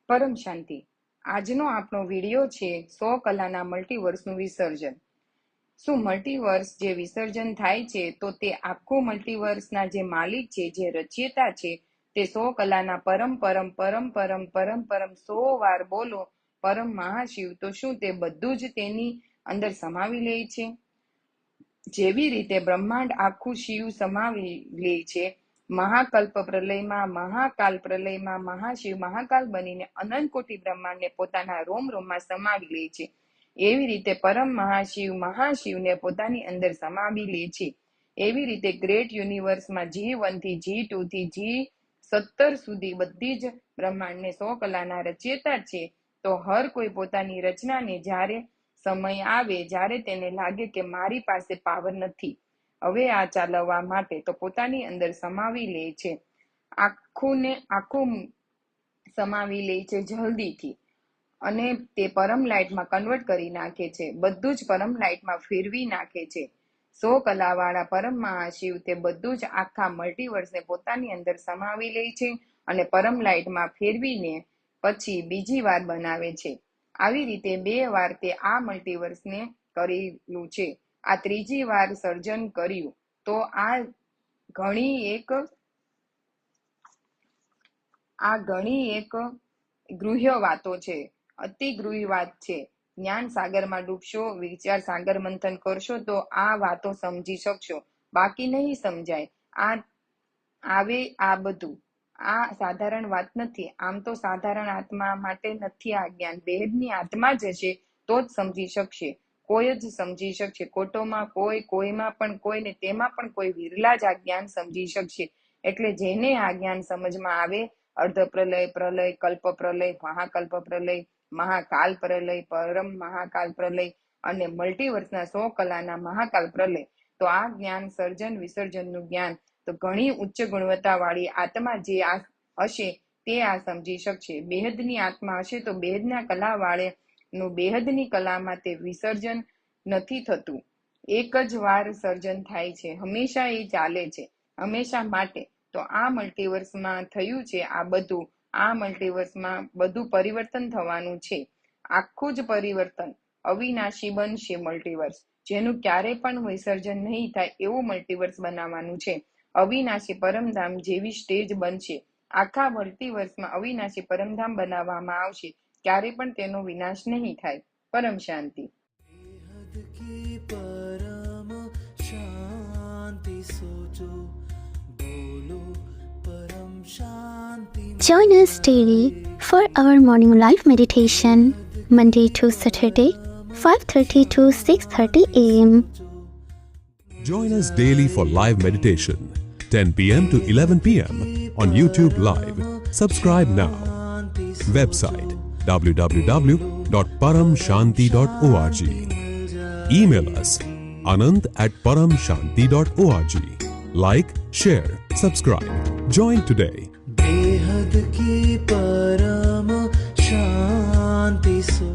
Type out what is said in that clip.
પરમ શાંતિ. આજનો આપણો વિડીયો છે 100 કલાના મલ્ટીવર્સનું વિસર્જન. શું મલ્ટીવર્સ જે વિસર્જન થાય છે તો તે આખું મલ્ટીવર્સના જે માલિક છે, જે રચયિતા છે, તે 100 કલાના પરમ પરમ પરમ પરમ પરમ પરમ 100 વાર બોલો પરમ મહાશિવ, તો શું તે બધું જ તેની અંદર સમાવી લે છે? જેવી રીતે બ્રહ્માંડ આખું શિવ સમાવી લે છે, મહાકલ્પ પ્રલયમાં, મહાકાલ પ્રલયમાં મહાશિવ મહાકાલ બનીને અનંત કોટી બ્રહ્માંડને પોતાના રોમ રોમમાં સમાવી લે છે, એવી રીતે પરમ મહાશિવ મહાશિવને પોતાની અંદર સમાવી લે છે. એવી રીતે ગ્રેટ યુનિવર્સમાં G1 થી G2 થી G17 સુધી બધી જ બ્રહ્માંડને 100 કલાના રચયિતા છે. તો હર કોઈ પોતાની રચનાને જ્યારે સમય આવે, જ્યારે તેને લાગે કે મારી પાસે પાવર નથી હવે આ ચાલવવા માટે, તો પોતાની અંદર સમાવી લે છે. આખું સમાવી લે છે જલ્દીથી, અને તે પરમ લાઇટમાં કન્વર્ટ કરી નાખે છે. બધું જ પરમ લાઇટમાં ફેરવી નાખે છે. 100 કલાવાળા પરમ મહાશિવ તે બધું જ આખા મલ્ટીવર્સને પોતાની અંદર સમાવી લે છે અને પરમ લાઇટમાં ફેરવીને પછી બીજી વાર બનાવે છે. આવી રીતે 2 વાર તે આ મલ્ટીવર્સને કરેલું છે. આ ત્રીજી વાર સર્જન કર્યું. તો આ ઘણી એક ગૃહ્ય વાતો છે, અતિ ગૃહ્ય વાત છે. જ્ઞાન સાગરમાં ડૂબશો, વિચાર સાગર મંથન કરશો તો આ વાતો સમજી શકશો, બાકી નહીં સમજાય. આ બધું આ સાધારણ વાત નથી. આમ તો સાધારણ આત્મા માટે નથી આ જ્ઞાન. બેહદની આત્મા જ હશે તો જ સમજી શકશે. કોઈ જ સમજી શકશે. કોટોમાં કોઈ, કોઈમાં પણ કોઈ ને તેમાં પણ કોઈ વિરલા જ આ જ્ઞાન સમજી શકશે. એટલે જેને આ જ્ઞાન સમજમાં આવે, અર્ધ પ્રલય, પ્રલય, કલ્પ પ્રલય, મહાકલ્પ પ્રલય, મહાકાલ પ્રલય, પરમ મહાકાલ પ્રલય અને મલ્ટીવર્સના 100 કલાના મહાકાલ પ્રલય, તો આ જ્ઞાન સર્જન વિસર્જનનું જ્ઞાન તો ઘણી ઉચ્ચ ગુણવત્તા વાળી આત્મા જે આ હશે તે આ સમજી શકશે. બેહદની આત્મા હશે તો બેહદના કલા વાળેનું બેહદની કલામાં તે વિસર્જન નથી થતું. એક જ વાર સર્જન થાય છે, હંમેશા એ ચાલે છે, હંમેશા માટે. તો આ મલ્ટીવર્સમાં થયું છે આ બધું. આ મલ્ટીવર્સમાં બધું પરિવર્તન થવાનું છે. આખું જ પરિવર્તન અવિનાશી બનશે મલ્ટીવર્સ, જેનું ક્યારે પણ વિસર્જન નહીં થાય એવું મલ્ટીવર્સ બનાવવાનું છે. અવિનાશી પરમધામ જેવી સ્ટેજ બનશે. આખા મલ્ટીવર્સમાં અવિનાશી પરમધામ બનાવવામાં આવશે. ક્યારે પણ તેનો વિનાશ નહીં થાય. પરમ શાંતિ. Join us daily for our morning live meditation, Monday to Saturday, 5:30 to 6:30 a.m. Join us daily for live meditation, 10 p.m. to 11 p.m. on YouTube Live. Subscribe now. Website www.paramshanti.org. Email us anant@paramshanti.org. Like, share, subscribe. Join today. बेहद की परम शांति सो